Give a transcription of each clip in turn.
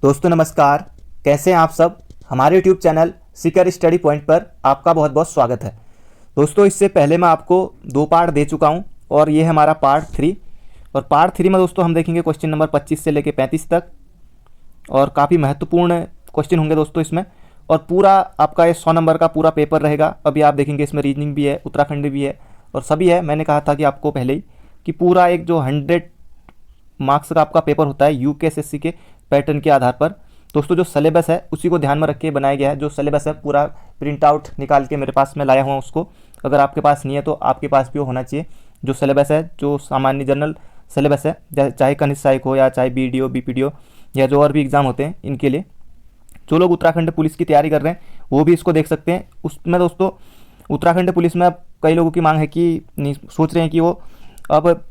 दोस्तों नमस्कार, कैसे हैं आप सब। हमारे YouTube channel secure study point पर आपका बहुत बहुत स्वागत है। दोस्तों इससे पहले मैं आपको 2 पार्ट दे चुका हूं और ये है हमारा पार्ट 3। और पार्ट 3 में दोस्तों हम देखेंगे क्वेश्चन नंबर 25 से लेकर 35 तक और काफ़ी महत्वपूर्ण क्वेश्चन होंगे दोस्तों इसमें। और पूरा आपका ये 100 नंबर का पूरा पेपर रहेगा। अभी आप देखेंगे इसमें रीजनिंग भी है, उत्तराखंड भी है और सभी है। मैंने कहा था कि आपको पहले ही कि पूरा एक जो 100 मार्क्स का आपका पेपर होता है यूकेएसएससी के पैटर्न के आधार पर। दोस्तों जो सिलेबस है उसी को ध्यान में रख के बनाया गया है। जो सिलेबस है पूरा प्रिंट आउट निकाल के मेरे पास में लाया हुआ उसको, अगर आपके पास नहीं है तो आपके पास भी वो होना चाहिए। जो सिलेबस है, जो सामान्य जनरल सिलेबस है, चाहे कनिष्ठ सहायक हो या चाहे बीडीओ बीपीडीओ या जो और भी एग्ज़ाम होते हैं, इनके लिए जो लोग उत्तराखंड पुलिस की तैयारी कर रहे हैं वो भी इसको देख सकते हैं। उसमें दोस्तों उत्तराखंड पुलिस में अब कई लोगों की मांग है कि नहीं, सोच रहे हैं कि वो अब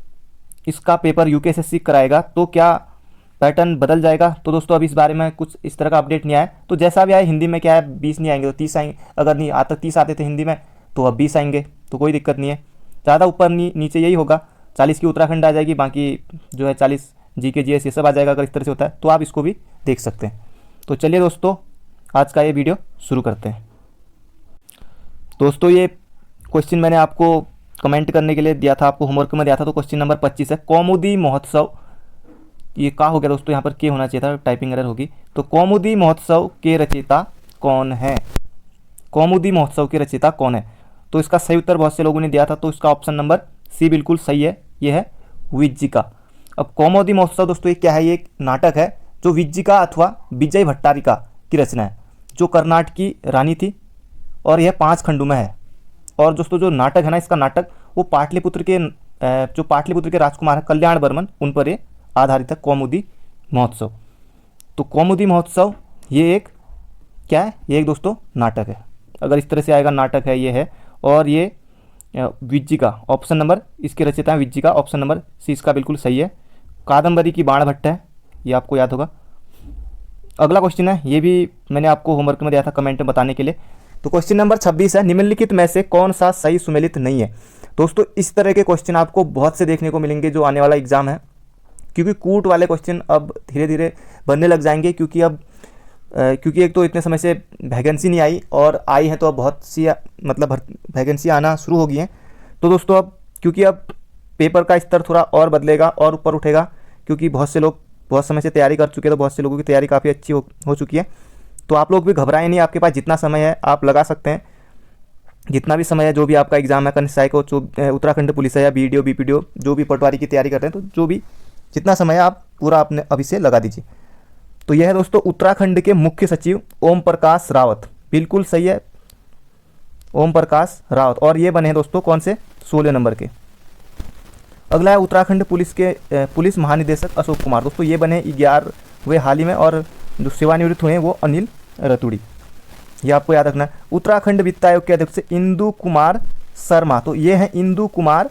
इसका पेपर यूकेएसएससी कराएगा तो क्या पैटर्न बदल जाएगा। तो दोस्तों अभी इस बारे में कुछ इस तरह का अपडेट नहीं आया। तो जैसा भी आए, हिंदी में क्या है 20 नहीं आएंगे तो 30 आएंगे। अगर नहीं आज तक 30 आते थे हिंदी में तो अब 20 आएंगे, तो कोई दिक्कत नहीं है। ज़्यादा ऊपर नीचे यही होगा। 40 की उत्तराखंड आ जाएगी, बाकी जो है 40 जीके जीएस ये सब आ जाएगा। अगर इस तरह से होता है तो आप इसको भी देख सकते हैं। तो चलिए दोस्तों आज का ये वीडियो शुरू करते हैं। दोस्तों ये क्वेश्चन मैंने आपको कमेंट करने के लिए दिया था, आपको होमवर्क में दिया था। तो क्वेश्चन नंबर 25 है, कौमुदी महोत्सव। ये का हो गया दोस्तों, यहाँ पर के होना चाहिए था, टाइपिंग एरर होगी। तो कौमुदी महोत्सव के रचयिता कौन है? कौमुदी महोत्सव के रचयिता कौन है? तो इसका सही उत्तर बहुत से लोगों ने दिया था, तो इसका ऑप्शन नंबर सी बिल्कुल सही है। ये है विज्जिका। अब कौमुदी महोत्सव दोस्तों ये क्या है? ये एक नाटक है जो विज्जिका अथवा विजय भट्टारिका की रचना है, जो कर्नाटक की रानी थी और यह 5 खंडों में है। और दोस्तों जो नाटक है ना, इसका नाटक वो पाटलिपुत्र के राजकुमार है कल्याण वर्मन, उन पर ये आधारित है कौमुदी महोत्सव। तो कौमुदी महोत्सव ये एक क्या है? ये एक दोस्तों नाटक है। अगर इस तरह से आएगा नाटक है, ये है। और ये विज्जिका ऑप्शन नंबर, इसके रचयिता विज्जिका, ऑप्शन नंबर सी इसका बिल्कुल सही है। कादम्बरी की बाणभट्ट है, ये आपको याद होगा। अगला क्वेश्चन है, ये भी मैंने आपको होमवर्क में दिया था कमेंट में बताने के लिए। तो क्वेश्चन नंबर 26 है, निम्नलिखित में से कौन सा सही सुमेलित नहीं है? दोस्तों इस तरह के क्वेश्चन आपको बहुत से देखने को मिलेंगे जो आने वाला एग्जाम है, क्योंकि कूट वाले क्वेश्चन अब धीरे धीरे बनने लग जाएंगे। क्योंकि एक तो इतने समय से वैकेंसी नहीं आई, और आई है तो अब बहुत सी मतलब वैकेंसी आना शुरू हो गई हैं। तो दोस्तों अब क्योंकि अब पेपर का स्तर थोड़ा और बदलेगा और ऊपर उठेगा, क्योंकि बहुत से लोग बहुत समय से तैयारी कर चुके हैं, तो बहुत से लोगों की तैयारी काफ़ी अच्छी हो चुकी है। तो आप लोग भी घबराएं नहीं, आपके पास जितना समय है आप लगा सकते हैं। जितना भी समय है, जो भी आपका एग्जाम है, कनिष्ठ सहायक हो, उत्तराखंड पुलिस है या बीडीओ बीपीडीओ, जो भी पटवारी की तैयारी कर रहे हैं, तो जो भी जितना समय है आप पूरा अपने अभी से लगा दीजिए। तो यह है दोस्तों उत्तराखंड के मुख्य सचिव ओम प्रकाश रावत, बिल्कुल सही है, ओम प्रकाश रावत। और ये बने हैं दोस्तों कौन से? 16 नंबर के। अगला है उत्तराखंड पुलिस के पुलिस महानिदेशक अशोक कुमार। दोस्तों ये बने 11वें हाल ही में, और जो सेवानिवृत्त हुए हैं वो अनिल रतुड़ी, ये आपको याद रखना है। उत्तराखंड वित्त आयोग के अध्यक्ष इंदु कुमार शर्मा, तो ये हैं इंदु कुमार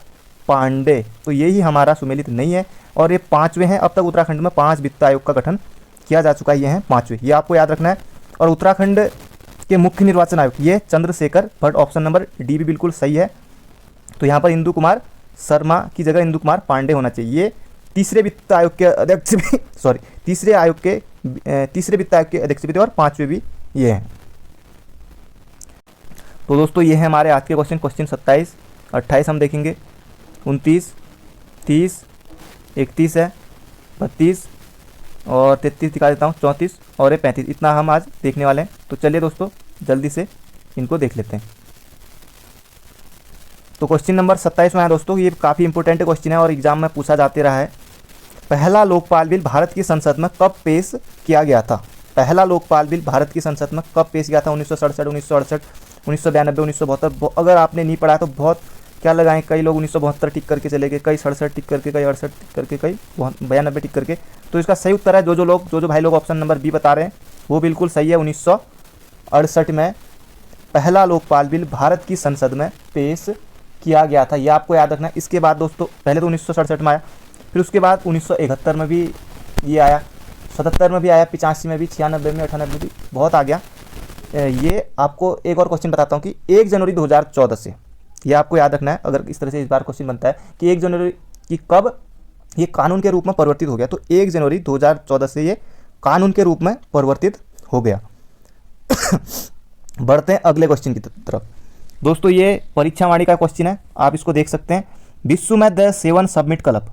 पांडे। तो यही हमारा सुमेलित नहीं है, और ये 5वें हैं। अब तक उत्तराखंड में 5 वित्त आयोग का गठन किया जा चुका है, ये हैं 5वें, ये आपको याद रखना है। और उत्तराखंड के मुख्य निर्वाचन आयुक्त ये Chandrashekhar Bhatt, option number D भी बिल्कुल सही है। तो यहाँ पर इंदु कुमार शर्मा की जगह इंदु कुमार पांडे होना चाहिए। ये तीसरे वित्त आयोग के अध्यक्ष भी तीसरे वित्त आयोग के अध्यक्ष भी थे, और 5वें भी ये हैं। तो दोस्तों ये है हमारे आज के क्वेश्चन 27, 28 हम देखेंगे, 29, 30, 31 है, 32 और 33 दिखा देता हूँ, 34 और ये 35, इतना हम आज देखने वाले हैं। तो चलिए दोस्तों जल्दी से इनको देख लेते हैं। तो क्वेश्चन नंबर 27 में है दोस्तों, ये काफ़ी इंपॉर्टेंट क्वेश्चन है और एग्जाम में पूछा जाते रहा है। पहला लोकपाल बिल भारत की संसद में कब पेश किया गया था? पहला लोकपाल बिल भारत की संसद में कब पेश किया था? 1967, 1968, 1992, 1972। अगर आपने नहीं पढ़ा तो बहुत क्या लगाएं, कई लोग 1972 टिक करके चले गए, कई 67 टिक करके, कई 68 टिक करके, कई 92 टिक करके। तो इसका सही उत्तर है, जो भाई लोग ऑप्शन नंबर बी बता रहे हैं वो बिल्कुल सही है। 1968 में पहला लोकपाल बिल भारत की संसद में पेश किया गया था, यह आपको याद रखना है। इसके बाद दोस्तों पहले तो 1967 में आया, फिर उसके बाद 1971 में भी ये आया, 77 में भी आया, 85 में भी, 96 में, 98 में भी, बहुत आ गया। ये आपको एक और क्वेश्चन बताता हूँ कि 1 जनवरी 2014 से, ये आपको याद रखना है अगर इस तरह से इस बार क्वेश्चन बनता है कि 1 जनवरी की कब ये कानून के रूप में परिवर्तित हो गया। तो 1 जनवरी 2014 से ये कानून के रूप में परिवर्तित हो गया। बढ़ते हैं अगले क्वेश्चन की तरफ। दोस्तों ये परीक्षा वाणी का क्वेश्चन है, आप इसको देख सकते हैं। विश्व में the 7 summit club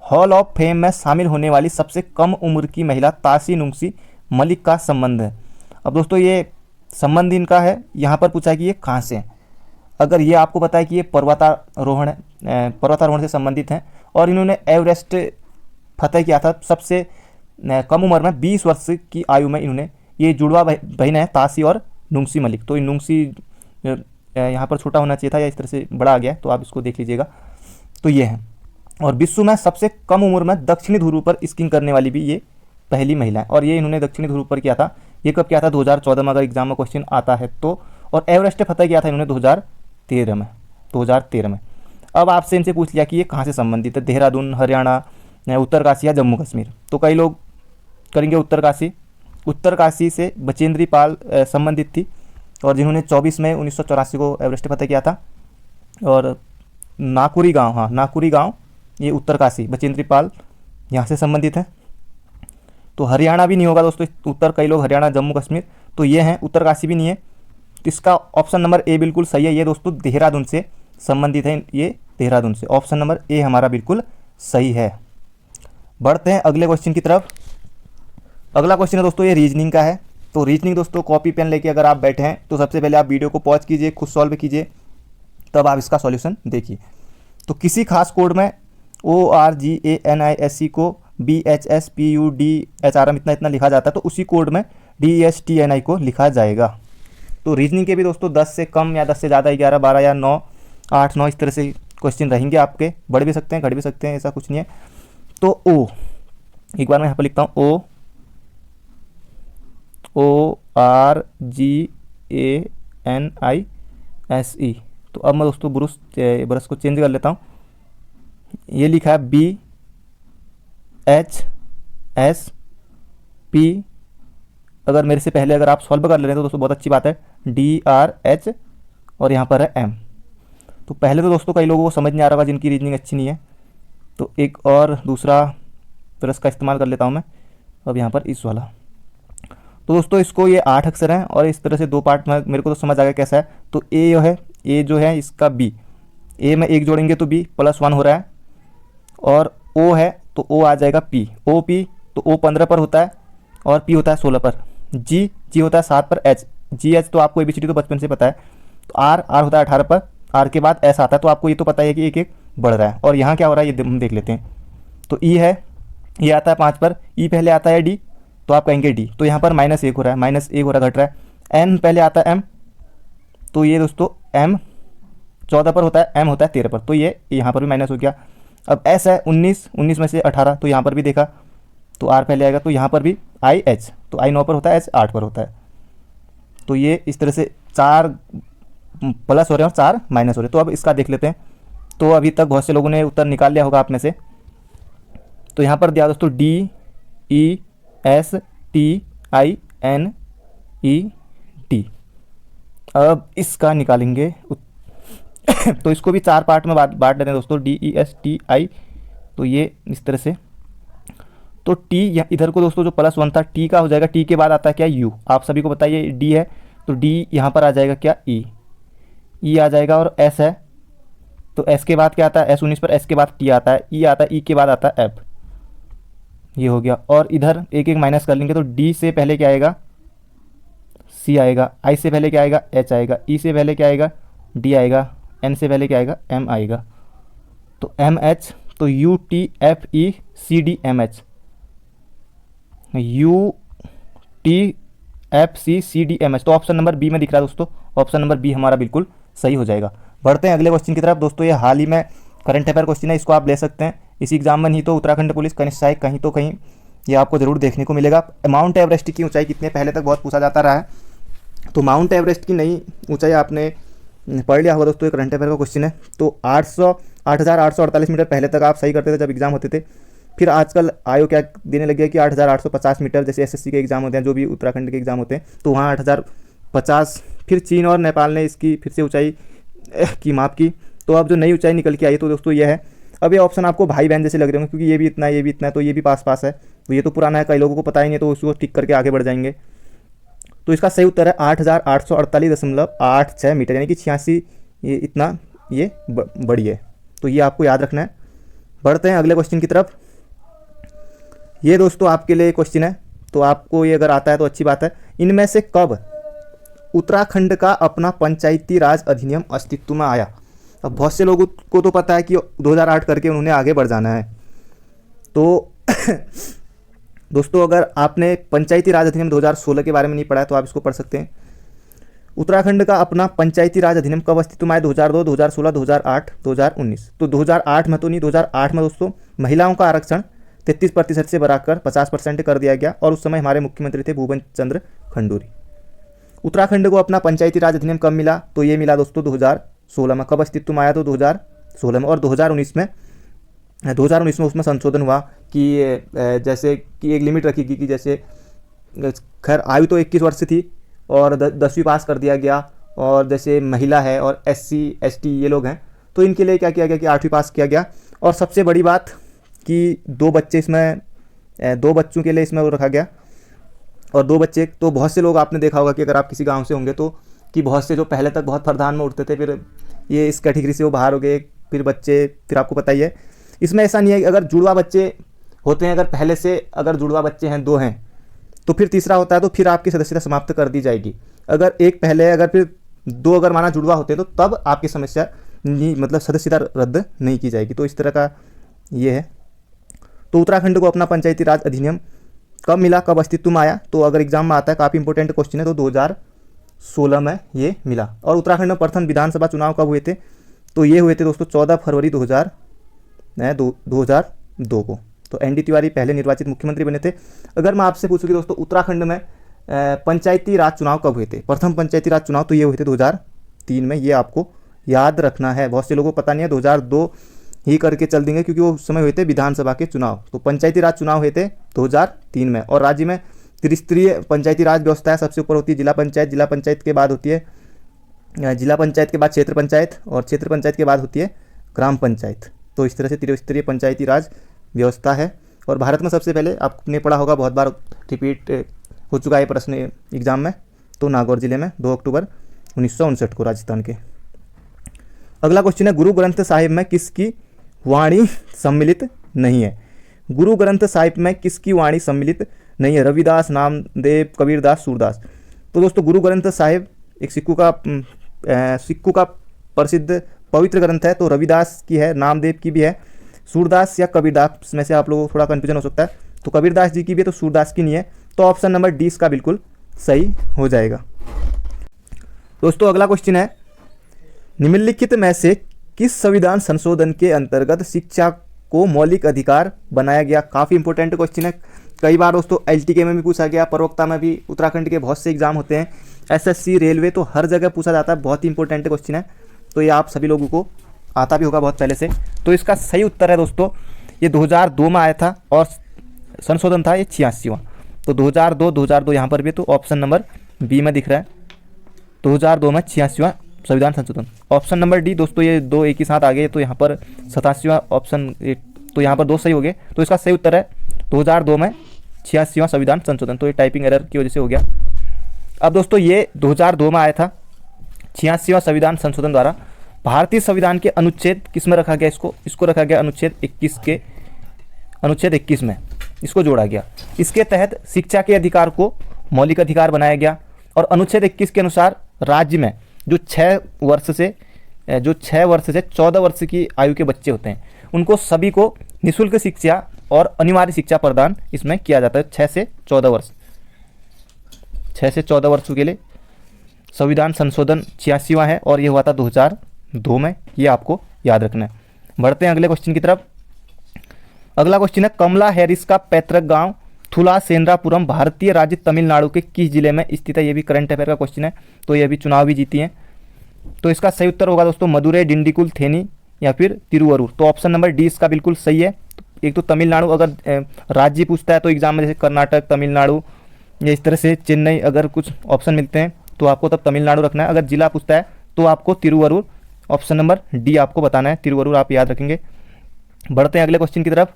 hall of fame में शामिल होने वाली सबसे कम उम्र की महिला तासी नुंगसी मलिक का संबंध है। अब दोस्तों ये संबंध इनका है, यहाँ पर पूछा है कि ये कहाँ से है। अगर ये आपको पता है कि ये पर्वतारोहण से संबंधित हैं और इन्होंने एवरेस्ट फतेह किया था सबसे कम उम्र में, 20 वर्ष की आयु में इन्होंने। ये जुड़वा बहन है तासी और नुंगसी मलिक। तो नुंगसी यहाँ पर छोटा होना चाहिए था या इस तरह से बड़ा आ गया, तो आप इसको देख लीजिएगा। तो ये है, और विश्व में सबसे कम उम्र में दक्षिणी ध्रुव पर स्कीइंग करने वाली भी ये पहली महिला है। और ये इन्होंने दक्षिणी ध्रुव पर किया था। ये कब किया था? 2014 में, अगर एग्जाम में क्वेश्चन आता है तो। और एवरेस्ट फतेह किया था इन्होंने 2013 में। अब आपसे इनसे पूछ लिया कि ये कहाँ से संबंधित है, देहरादून, हरियाणा, उत्तरकाशी या जम्मू कश्मीर। तो कई लोग करेंगे उत्तरकाशी। उत्तरकाशी से बचेंद्री पाल संबंधित थी, और जिन्होंने 24 मई 1984 को एवरेस्ट फतेह किया था। और नाकुरी गांव ये उत्तरकाशी, बचेंद्री पाल यहाँ से संबंधित है। तो हरियाणा भी नहीं होगा दोस्तों, उत्तर कई लोग हरियाणा, जम्मू कश्मीर, तो ये हैं। उत्तरकाशी भी नहीं है, तो इसका ऑप्शन नंबर ए बिल्कुल सही है। ये दोस्तों देहरादून से संबंधित है, ये देहरादून से। ऑप्शन नंबर ए हमारा बिल्कुल सही है। बढ़ते हैं अगले क्वेश्चन की तरफ। अगला क्वेश्चन है दोस्तों ये रीजनिंग का है। तो रीजनिंग दोस्तों कॉपी पेन लेके अगर आप बैठे हैं तो सबसे पहले आप वीडियो को पॉज कीजिए, खुद सॉल्व कीजिए, तब आप इसका सॉल्यूशन देखिए। तो किसी खास कोड में ORGANISC को BHSPUDHRM इतना लिखा जाता है, तो उसी कोड में DESTNI को लिखा जाएगा। तो रीजनिंग के भी दोस्तों 10 से कम या 10 से ज़्यादा 11, 12 या 9, 8, 9 इस तरह से क्वेश्चन रहेंगे आपके। बढ़ भी सकते हैं, घट भी सकते हैं, ऐसा कुछ नहीं है। तो ओ, एक बार मैं यहाँ पर लिखता हूँ ORGANISE। तो अब मैं दोस्तों ब्रश को चेंज कर लेता हूँ। ये लिखा है BHSP। अगर मेरे से पहले अगर आप सॉल्व कर ले रहे हैं तो दोस्तों बहुत अच्छी बात है। DRH और यहाँ पर है M। तो पहले तो दोस्तों कई लोगों को समझ नहीं आ रहा होगा जिनकी रीजनिंग अच्छी नहीं है। तो एक और दूसरा ब्रश का इस्तेमाल कर लेता हूँ मैं अब यहाँ पर इस वाला। तो दोस्तों इसको ये 8 अक्षर हैं और इस तरह से 2 पार्ट में मेरे को तो समझ आ गया कैसा है। तो ए जो है इसका B, ए में 1 जोड़ेंगे तो B +1 हो रहा है। और O है तो O आ जाएगा P, OP तो O 15 पर होता है और P होता है 16 पर। G होता है 7 पर। GH तो आपको ABCD तो बचपन से पता है। तो R होता है 18 पर। R के बाद S आता है, तो आपको ये तो पता है कि एक एक बढ़ रहा है। और यहाँ क्या हो रहा है ये हम देख लेते हैं। तो E है, ये आता है 5 पर। E पहले आता है D, तो आप कहेंगे D। तो यहाँ पर -1 हो रहा है, -1 हो रहा है, घट रहा है। N पहले आता है M, तो ये दोस्तों M 14 पर होता है, M होता है 13 पर, तो ये यहाँ पर भी माइनस हो गया। अब S है 19 में से 18, तो यहाँ पर भी देखा तो R पहले आएगा। तो यहाँ पर भी IH, तो I 9 पर होता है, H 8 पर होता है। तो ये इस तरह से 4 प्लस हो रहे हैं और 4 माइनस हो रहे हैं। तो अब इसका देख लेते हैं। तो अभी तक बहुत से लोगों ने उत्तर निकाल लिया होगा आप में से। तो यहाँ पर दिया दोस्तों DESTINET। अब इसका निकालेंगे तो इसको भी 4 पार्ट में बांट देते हैं दोस्तों, DESTI। तो ये इस तरह से। तो T इधर को दोस्तों जो +1 था, T का हो जाएगा, T के बाद आता है क्या? U। आप सभी को बताइए D है, तो D यहाँ पर आ जाएगा क्या? E आ जाएगा। और S है, तो S के बाद क्या आता है? S19 पर S के बाद T आता है, E आता है, E के बाद आता है F। ये हो गया। और इधर एक एक माइनस कर लेंगे। तो D से पहले क्या आएगा? C आएगा। I से पहले क्या आएगा? H आएगा। E से पहले क्या आएगा? D आएगा। N से पहले क्या आएगा? M आएगा। तो MH, तो UTFECDMH, UTFCCDMH। तो ऑप्शन नंबर B में दिख रहा है दोस्तों, ऑप्शन नंबर B हमारा बिल्कुल सही हो जाएगा। बढ़ते हैं अगले क्वेश्चन की तरफ। दोस्तों ये हाल ही में करंट अफेयर क्वेश्चन है, इसको आप ले सकते हैं इसी एग्जाम में, नहीं तो उत्तराखंड पुलिस कनिष्ठ सहायक कहीं तो कहीं ये आपको जरूर देखने को मिलेगा। माउंट एवरेस्ट की ऊंचाई कितनी है? पहले तक बहुत पूछा जाता रहा है। तो माउंट एवरेस्ट की नई ऊंचाई आपने पढ़ लिया होगा दोस्तों, ये करंट अफेयर का क्वेश्चन है। तो 8,848 मीटर पहले तक आप सही करते थे जब एग्जाम होते थे। फिर आजकल आयोग क्या देने लग गया कि 8,850 मीटर, जैसे SSC के एग्जाम होते हैं, जो भी उत्तराखंड के एग्जाम होते हैं, तो वहाँ 8,050। फिर चीन और नेपाल ने इसकी फिर से ऊंचाई की माप की। तो अब जो नई ऊंचाई निकल के आई तो दोस्तों ये है। अब ये ऑप्शन आपको भाई बहन जैसे लग रहे होंगे, क्योंकि ये भी इतना है, ये भी इतना है, तो ये भी पास पास है। तो ये तो पुराना है, कई लोगों को पता ही नहीं, तो उसको टिक करके आगे बढ़ जाएंगे। तो इसका सही उत्तर है 8,848.86 मीटर, यानी कि 86, ये इतना ये बड़ी है। तो ये आपको याद रखना है। बढ़ते हैं अगले क्वेश्चन की तरफ। ये दोस्तों आपके लिए क्वेश्चन है, तो आपको ये अगर आता है तो अच्छी बात है। इनमें से कब उत्तराखंड का अपना पंचायती राज अधिनियम अस्तित्व में आया? अब बहुत से लोगों को तो पता है कि 2008 करके उन्होंने आगे बढ़ जाना है। तो दोस्तों अगर आपने पंचायती राज अधिनियम 2016 के बारे में नहीं पढ़ा है तो आप इसको पढ़ सकते हैं। उत्तराखंड का अपना पंचायती राज अधिनियम कब अस्तित्व में आया? 2002, 2016, 2008, 2019। तो 2008 में तो नहीं, 2008 में दोस्तों महिलाओं का आरक्षण 33% से बढ़ाकर 50% कर दिया गया, और उस समय हमारे मुख्यमंत्री थे भूपेंद्र चंद्र खंडूरी। उत्तराखंड को अपना पंचायती राज अधिनियम कब मिला? तो ये मिला दोस्तों 2016 में। कब अस्तित्व में आया? तो 2016 में। और 2019 में उसमें संशोधन हुआ कि जैसे कि एक लिमिट रखी गई कि जैसे खैर आयु तो 21 वर्ष थी और 10वीं पास कर दिया गया, और जैसे महिला है और SC ST ये लोग हैं तो इनके लिए क्या किया गया कि 8वीं पास किया गया। और सबसे बड़ी बात कि 2 बच्चे इसमें 2 बच्चों के लिए इसमें वो रखा गया, और 2 बच्चे। तो बहुत से लोग आपने देखा होगा कि अगर आप किसी गांव से होंगे तो कि बहुत से जो पहले तक बहुत प्रधान में उठते थे, फिर ये इस कैटेगरी से वो बाहर हो गए, फिर बच्चे, फिर आपको पता ही है। इसमें ऐसा नहीं है कि अगर जुड़वा बच्चे होते हैं, अगर पहले से अगर जुड़वा बच्चे हैं 2 हैं तो फिर तीसरा होता है तो फिर आपकी सदस्यता समाप्त कर दी जाएगी। अगर एक पहले है, अगर फिर 2 अगर माना जुड़वा होते हैं तो तब आपकी समस्या नहीं, मतलब सदस्यता रद्द नहीं की जाएगी। तो इस तरह का ये है। तो उत्तराखंड को अपना पंचायती राज अधिनियम कब मिला, कब अस्तित्व में आया? तो अगर एग्जाम में आता है, काफ़ी इंपॉर्टेंट क्वेश्चन है, तो 2016 में ये मिला। और उत्तराखंड में प्रथम विधानसभा चुनाव कब हुए थे? तो ये हुए थे दोस्तों 14 फरवरी 2002 को। तो ND तिवारी पहले निर्वाचित मुख्यमंत्री बने थे। अगर मैं आपसे पूछूं कि दोस्तों उत्तराखंड में पंचायती राज चुनाव कब हुए थे, प्रथम पंचायती राज चुनाव, तो ये हुए थे 2003 में। ये आपको याद रखना है, बहुत से लोगों को पता नहीं है, 2002 ही करके चल देंगे क्योंकि वो समय हुए थे विधानसभा के चुनाव। तो पंचायती राज चुनाव हुए थे 2003 में। और राज्य में त्रिस्तरीय पंचायती राज व्यवस्था है। सबसे ऊपर होती है जिला पंचायत, जिला पंचायत के बाद होती है जिला पंचायत के बाद क्षेत्र पंचायत, और क्षेत्र पंचायत के बाद होती है ग्राम पंचायत। तो इस तरह से त्रिस्तरीय पंचायती राज व्यवस्था है। और भारत में सबसे पहले आपने पढ़ा होगा, बहुत बार रिपीट हो चुका है प्रश्न एग्जाम में, तो नागौर जिले में 2 अक्टूबर 1959 को, राजस्थान के। अगला क्वेश्चन है, गुरु ग्रंथ साहिब में किसकी वाणी सम्मिलित नहीं है? गुरु ग्रंथ साहिब में किसकी वाणी सम्मिलित नहीं है? रविदास, नामदेव, कबीरदास, सूरदास। तो दोस्तों गुरु ग्रंथ साहिब एक सिक्खों का प्रसिद्ध पवित्र ग्रंथ है। तो रविदास की है, नामदेव की भी है, सूरदास या कबीरदास में से आप लोगों को थोड़ा कन्फ्यूजन हो सकता है। तो कबीरदास जी की भी है, तो सूरदास की नहीं है। तो ऑप्शन नंबर डी इसका बिल्कुल सही हो जाएगा। दोस्तों अगला क्वेश्चन है, निम्नलिखित में से किस संविधान संशोधन के अंतर्गत शिक्षा को मौलिक अधिकार बनाया गया? काफ़ी इंपॉर्टेंट क्वेश्चन है। कई बार दोस्तों LTK में भी पूछा गया, प्रवक्ता में भी, उत्तराखंड के बहुत से एग्जाम होते हैं, SSC, रेलवे, तो हर जगह पूछा जाता है। बहुत ही इंपॉर्टेंट क्वेश्चन है, तो ये आप सभी लोगों को आता भी होगा बहुत पहले से। तो इसका सही उत्तर है दोस्तों, ये 2002 में आया था और संशोधन था ये 86वां। तो 2002 यहाँ पर भी, तो ऑप्शन नंबर बी में दिख रहा है 2002 में 86वां संविधान संशोधन। ऑप्शन नंबर डी दोस्तों, ये 2 एक ही साथ आ गए, तो यहाँ पर 87वां ऑप्शन, तो यहाँ पर 2 सही हो गए। तो इसका सही उत्तर है 2002 में 86वां संविधान संशोधन। तो ये टाइपिंग एरर की वजह से हो गया। अब दोस्तों ये 2002 में आया था 86वां संविधान संशोधन द्वारा। भारतीय संविधान के अनुच्छेद किस में रखा गया? इसको रखा गया अनुच्छेद 21 में इसको जोड़ा गया। इसके तहत शिक्षा के अधिकार को मौलिक अधिकार बनाया गया। और अनुच्छेद 21 के अनुसार राज्य में जो 6 वर्ष से 14 वर्ष की आयु के बच्चे होते हैं, उनको सभी को निःशुल्क शिक्षा और अनिवार्य शिक्षा प्रदान इसमें किया जाता है। 6 से 14 वर्षों के लिए संविधान संशोधन 86वां है, और ये हुआ था 2002 में। ये आपको याद रखना है। बढ़ते हैं अगले क्वेश्चन की तरफ। अगला क्वेश्चन है, कमला हैरिस का पैतृक गांव थुलासेंद्रापुरम भारतीय राज्य तमिलनाडु के किस जिले में स्थित है? ये भी करंट अफेयर का क्वेश्चन है, तो ये अभी चुनाव भी जीती हैं। तो इसका सही उत्तर होगा दोस्तों मदुरै, डिंडिकुल, थेनी या फिर तिरुवरूर। तो ऑप्शन नंबर डी इसका बिल्कुल सही है। एक तो तमिलनाडु, अगर राज्य पूछता है तो एग्जाम में जैसे कर्नाटक, तमिलनाडु या इस तरह से चेन्नई, अगर कुछ ऑप्शन मिलते हैं तो आपको तब तमिलनाडु रखना है। अगर जिला पूछता है तो आपको तिरुवरूर, ऑप्शन नंबर डी आपको बताना है, तिरुवरूर आप याद रखेंगे। बढ़ते हैं अगले क्वेश्चन की तरफ।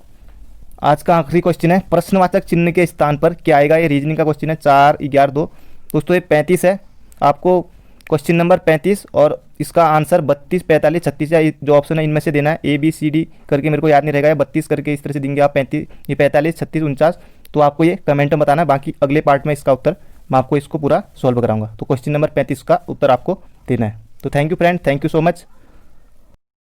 आज का आखिरी क्वेश्चन है, प्रश्नवाचक चिन्ह के स्थान पर क्या आएगा। ये रीजनिंग का क्वेश्चन है, 4, 11, 2। दोस्तों ये 35 है। आपको क्वेश्चन नंबर 35 और इसका आंसर 32, 45, 36 या जो ऑप्शन है इनमें से देना है। A B C D करके मेरे को याद नहीं रहेगा, 32 करके इस तरह से देंगे आप, 35, ये 45, 36, 49। तो आपको ये कमेंट में बताना है। बाकी अगले पार्ट में इसका उत्तर मैं आपको इसको पूरा सॉल्व कराऊंगा। तो क्वेश्चन नंबर 35 का उत्तर आपको देना है। तो thank you friend, thank you so much.